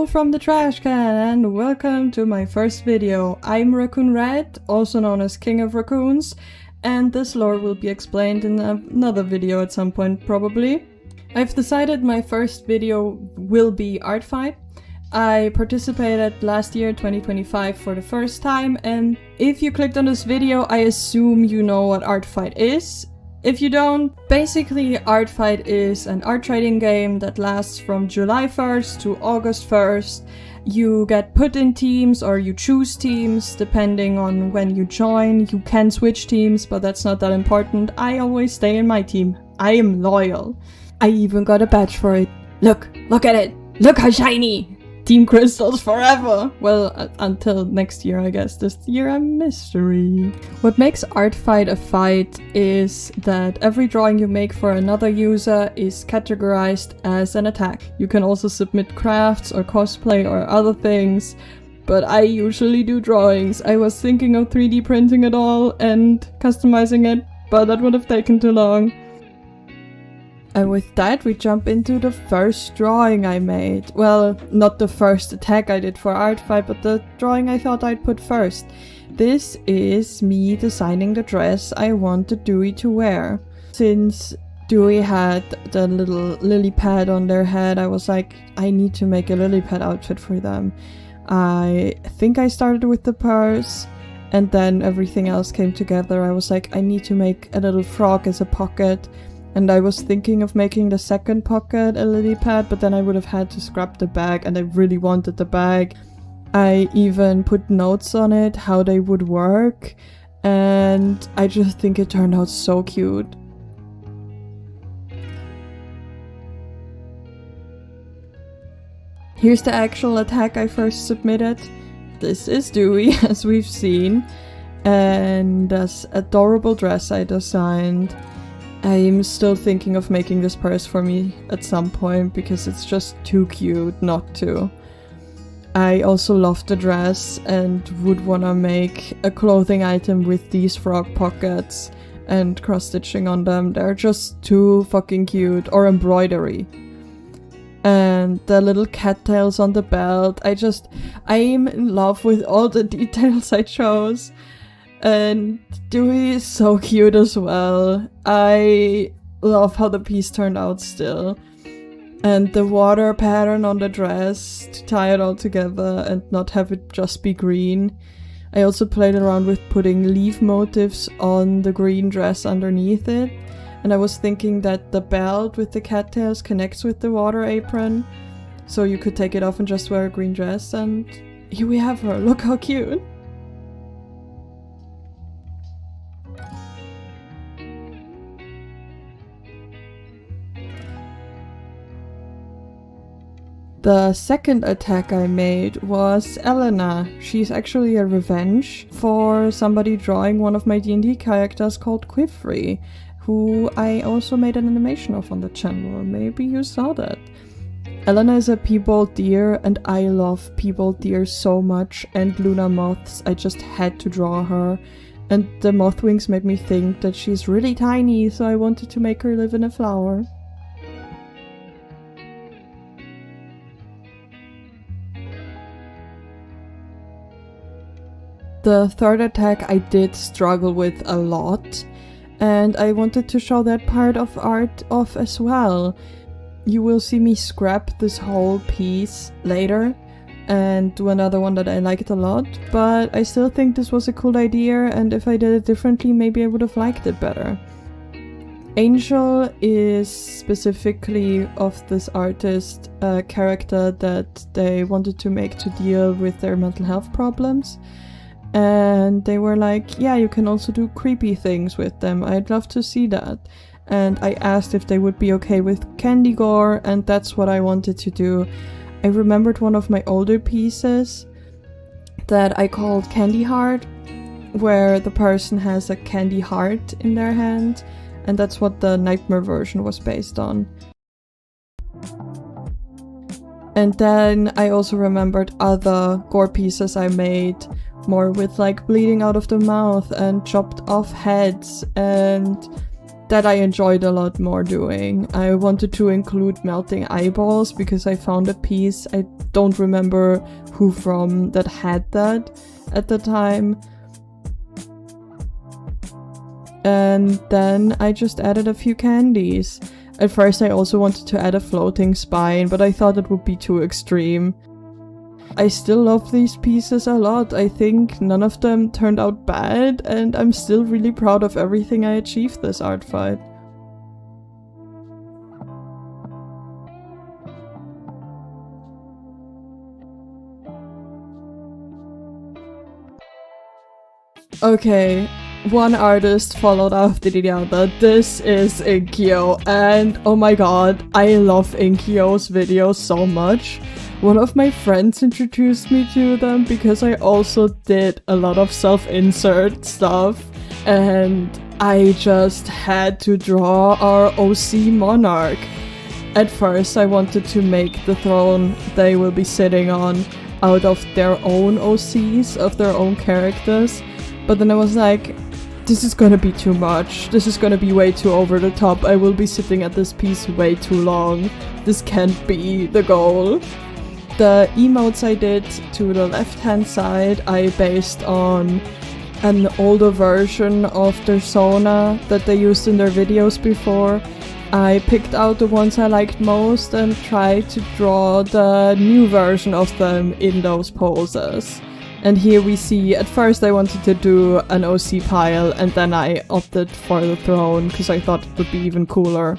from the trash can and welcome to my first video. I'm Racoon Red, also known as King of Racoons, and this lore will be explained in another video at some point probably. I've decided my first video will be Artfight. I participated last year, 2025, for the first time, and if you clicked on this video, I assume you know what Artfight is. If you don't, basically Artfight is an art trading game that lasts from July 1st to August 1st. You get put in teams or you choose teams depending on when you join. You can switch teams, but that's not that important. I always stay in my team. I am loyal. I even got a badge for it. Look at it. Look how shiny. Team crystals forever! Well, until next year, I guess. This year a mystery. What makes Artfight a fight is that every drawing you make for another user is categorized as an attack. You can also submit crafts or cosplay or other things, but I usually do drawings. I was thinking of 3D printing it all and customizing it, but that would have taken too long. And with that, we jump into the first drawing I made. Well, not the first attack I did for Artfight, but the drawing I thought I'd put first. This is me designing the dress I wanted Dewey to wear. Since Dewey had the little lily pad on their head, I was like, I need to make a lily pad outfit for them. I think I started with the purse, and then everything else came together. I was like, I need to make a little frog as a pocket. And I was thinking of making the second pocket a lily pad, but then I would have had to scrap the bag, and I really wanted the bag. I even put notes on it, how they would work, and I just think it turned out so cute. Here's the actual attack I first submitted. This is Dewey, as we've seen, and this adorable dress I designed. I'm still thinking of making this purse for me at some point because it's just too cute not to. I also love the dress and would want to make a clothing item with these frog pockets and cross-stitching on them. They're just too fucking cute. Or embroidery. And the little cattails on the belt. I'm in love with all the details I chose. And Dewey is so cute as well. I love how the piece turned out still. And the water pattern on the dress to tie it all together and not have it just be green. I also played around with putting leaf motifs on the green dress underneath it. And I was thinking that the belt with the cattails connects with the water apron. So you could take it off and just wear a green dress, and here we have her. Look how cute. The second attack I made was Elena. She's actually a revenge for somebody drawing one of my D&D characters called Quifrey, who I also made an animation of on the channel. Maybe you saw that. Elena is a piebald deer, and I love piebald deer so much, and Luna moths. I just had to draw her. And the moth wings made me think that she's really tiny, so I wanted to make her live in a flower. The third attack I did struggle with a lot, and I wanted to show that part of art off as well. You will see me scrap this whole piece later and do another one that I liked a lot, but I still think this was a cool idea, and if I did it differently, maybe I would have liked it better. Angel is specifically of this artist a character that they wanted to make to deal with their mental health problems. And they were like, yeah, you can also do creepy things with them. I'd love to see that. And I asked if they would be okay with candy gore, and that's what I wanted to do. I remembered one of my older pieces that I called Candy Heart, where the person has a candy heart in their hand, and that's what the Nightmare version was based on. And then I also remembered other gore pieces I made, more with like bleeding out of the mouth and chopped off heads and that I enjoyed a lot more doing. I wanted to include melting eyeballs because I found a piece, I don't remember who from, that had that at the time. And then I just added a few candies. At first I also wanted to add a floating spine, but I thought it would be too extreme. I still love these pieces a lot. I think none of them turned out bad, and I'm still really proud of everything I achieved this art fight. Okay, one artist followed after the other. This is Inkyo, and oh my god, I love Inkyo's videos so much. One of my friends introduced me to them because I also did a lot of self-insert stuff, and I just had to draw our OC monarch. At first I wanted to make the throne they will be sitting on out of their own OCs, of their own characters, but then I was like, this is gonna be too much, this is gonna be way too over the top, I will be sitting at this piece way too long, this can't be the goal. The emotes I did to the left hand side I based on an older version of their Sona that they used in their videos before. I picked out the ones I liked most and tried to draw the new version of them in those poses. And here we see, at first I wanted to do an OC pile and then I opted for the throne because I thought it would be even cooler.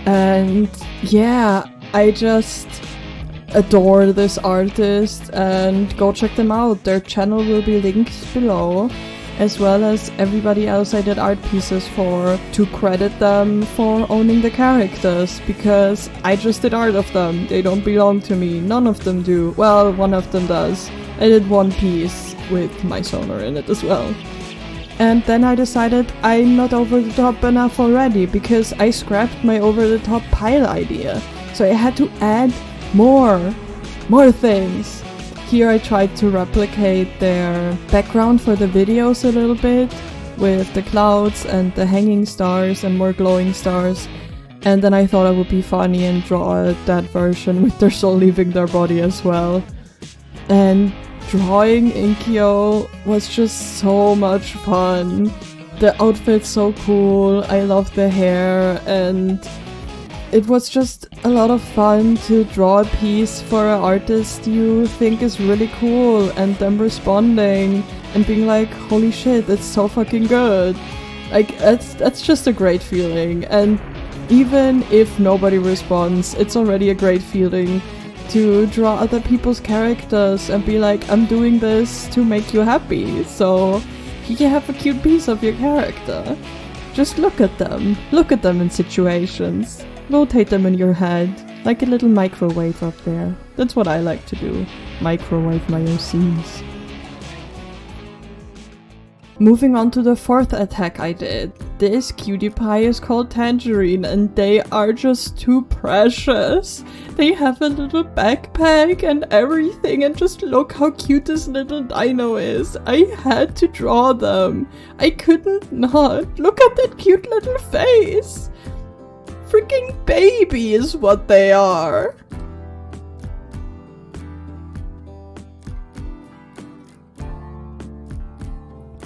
And yeah, I just adore this artist, and go check them out. Their channel will be linked below, as well as everybody else I did art pieces for, to credit them for owning the characters, because I just did art of them. They don't belong to me. None of them do. Well, one of them does. I did one piece with my Sonar in it as well. And then I decided I'm not over the top enough already, because I scrapped my over the top pile idea. So I had to add more things. Here I tried to replicate their background for the videos a little bit, with the clouds and the hanging stars and more glowing stars. And then I thought it would be funny and draw that version with their soul leaving their body as well. And drawing Inkyo was just so much fun. The outfit's so cool, I love the hair, and it was just a lot of fun to draw a piece for an artist you think is really cool, and them responding and being like, holy shit, it's so fucking good. Like, that's just a great feeling. And even if nobody responds, it's already a great feeling to draw other people's characters and be like, I'm doing this to make you happy, so you have a cute piece of your character. Just look at them in situations. Rotate them in your head, like a little microwave up there. That's what I like to do. Microwave my OCs. Moving on to the fourth attack I did. This cutie pie is called Tangerine, and they are just too precious. They have a little backpack and everything, and just look how cute this little dino is. I had to draw them. I couldn't not. Look at that cute little face. Freaking baby is what they are.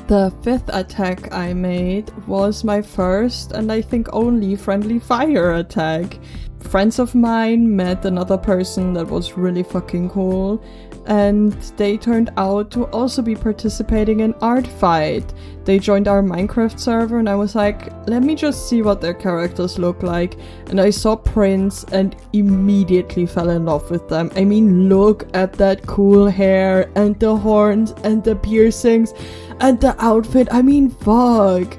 The fifth attack I made was my first and I think only friendly fire attack. Friends of mine met another person that was really fucking cool, and they turned out to also be participating in Artfight. They joined our Minecraft server and I was like, let me just see what their characters look like. And I saw Prince and immediately fell in love with them. I mean, look at that cool hair and the horns and the piercings and the outfit. I mean, fuck.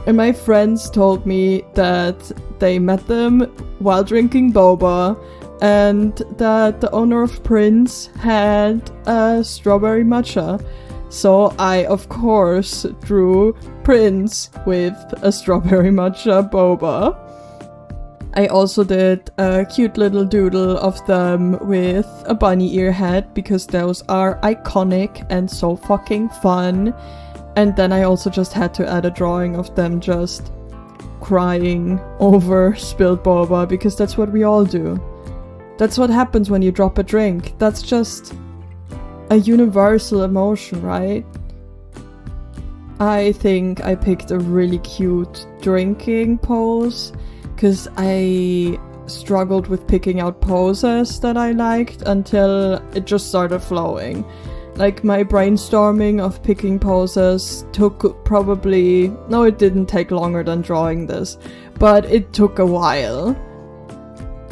And my friends told me that they met them while drinking boba, and that the owner of Prince had a strawberry matcha. So I, of course, drew Prince with a strawberry matcha boba. I also did a cute little doodle of them with a bunny ear head, because those are iconic and so fucking fun. And then I also just had to add a drawing of them just crying over spilled boba, because that's what we all do. That's what happens when you drop a drink. That's just a universal emotion, right? I think I picked a really cute drinking pose, because I struggled with picking out poses that I liked until it just started flowing. Like, my brainstorming of picking poses took probably... No, it didn't take longer than drawing this, but it took a while.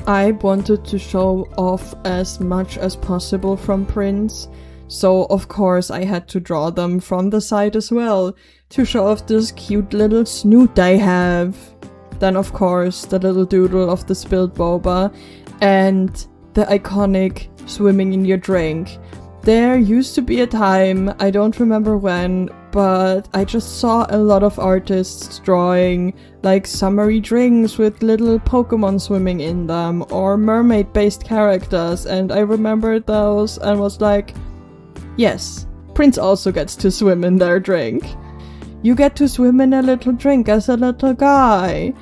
I wanted to show off as much as possible from prints, so of course I had to draw them from the side as well, to show off this cute little snoot I have. Then of course the little doodle of the spilled boba, and the iconic swimming in your drink. There used to be a time, I don't remember when, but I just saw a lot of artists drawing like summery drinks with little Pokemon swimming in them, or mermaid-based characters, and I remembered those and was like, yes, Prince also gets to swim in their drink. You get to swim in a little drink as a little guy.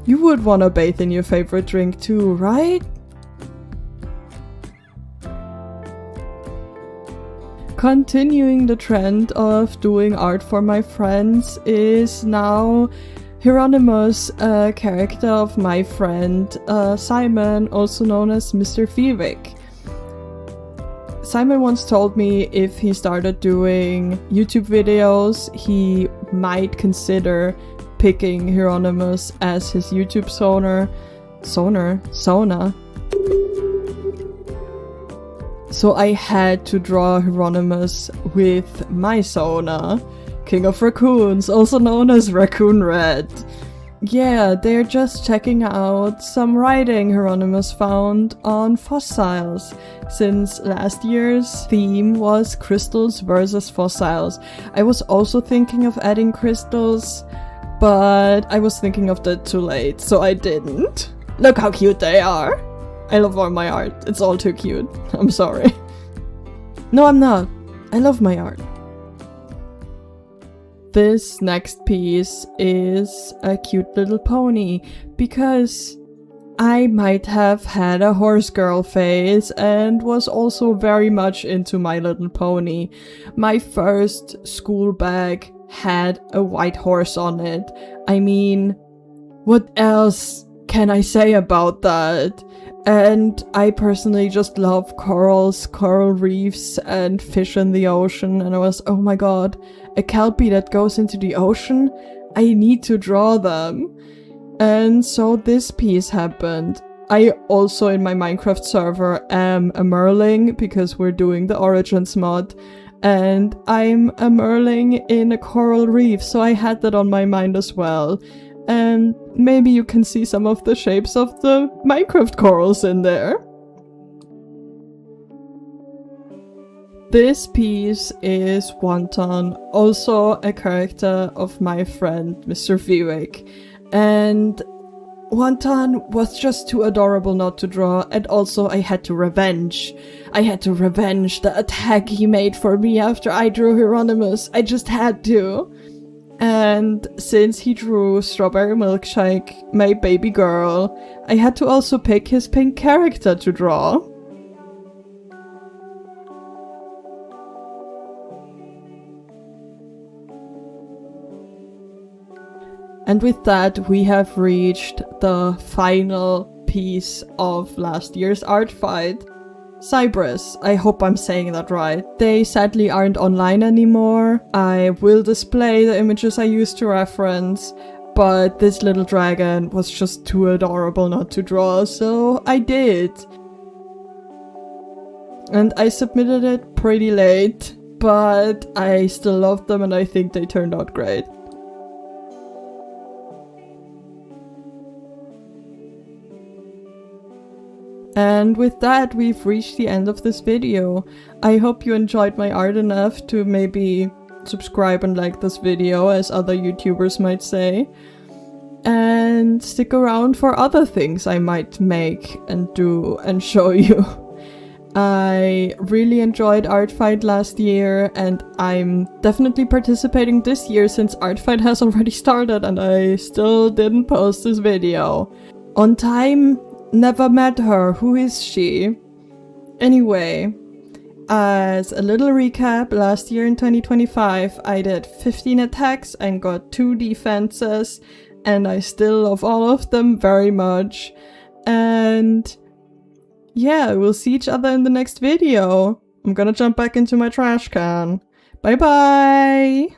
You would want to bathe in your favorite drink too, right? Continuing the trend of doing art for my friends is now Hieronymus, a character of my friend Simon, also known as Mr. Vivek. Simon once told me if he started doing YouTube videos, he might consider picking Hieronymus as his YouTube Sona. So I had to draw Hieronymus with my Sona, King of Racoons, also known as Racoon Red. Yeah, they're just checking out some writing Hieronymus found on fossils, since last year's theme was crystals versus fossils. I was also thinking of adding crystals, but I was thinking of that too late, so I didn't. Look how cute they are! I love all my art. It's all too cute. I'm sorry. No, I'm not. I love my art. This next piece is a cute little pony, because I might have had a horse girl phase and was also very much into My Little Pony. My first school bag had a white horse on it. I mean, what else can I say about that? And I personally just love corals, coral reefs, and fish in the ocean, and I was, oh my god, a kelpie that goes into the ocean? I need to draw them. And so this piece happened. I also, in my Minecraft server, am a merling, because we're doing the Origins mod, and I'm a merling in a coral reef, so I had that on my mind as well. And maybe you can see some of the shapes of the Minecraft corals in there. This piece is Wonton, also a character of my friend Mr. Vivek. And Wonton was just too adorable not to draw, and also I had to revenge. I had to revenge the attack he made for me after I drew Hieronymus. I just had to. And since he drew Strawberry Milkshake, my baby girl, I had to also pick his pink character to draw. And with that, we have reached the final piece of last year's art fight. Cypress, I hope I'm saying that right. They sadly aren't online anymore. I will display the images I used to reference, but this little dragon was just too adorable not to draw, so I did. And I submitted it pretty late, but I still love them and I think they turned out great. And with that, we've reached the end of this video. I hope you enjoyed my art enough to maybe subscribe and like this video, as other YouTubers might say. And stick around for other things I might make and do and show you. I really enjoyed Artfight last year, and I'm definitely participating this year since Artfight has already started and I still didn't post this video. On time, never met her. Who is she? Anyway, as a little recap, last year in 2025 I did 15 attacks and got 2 defenses, and I still love all of them very much. And yeah, we'll see each other in the next video. I'm gonna jump back into my trash can. Bye bye!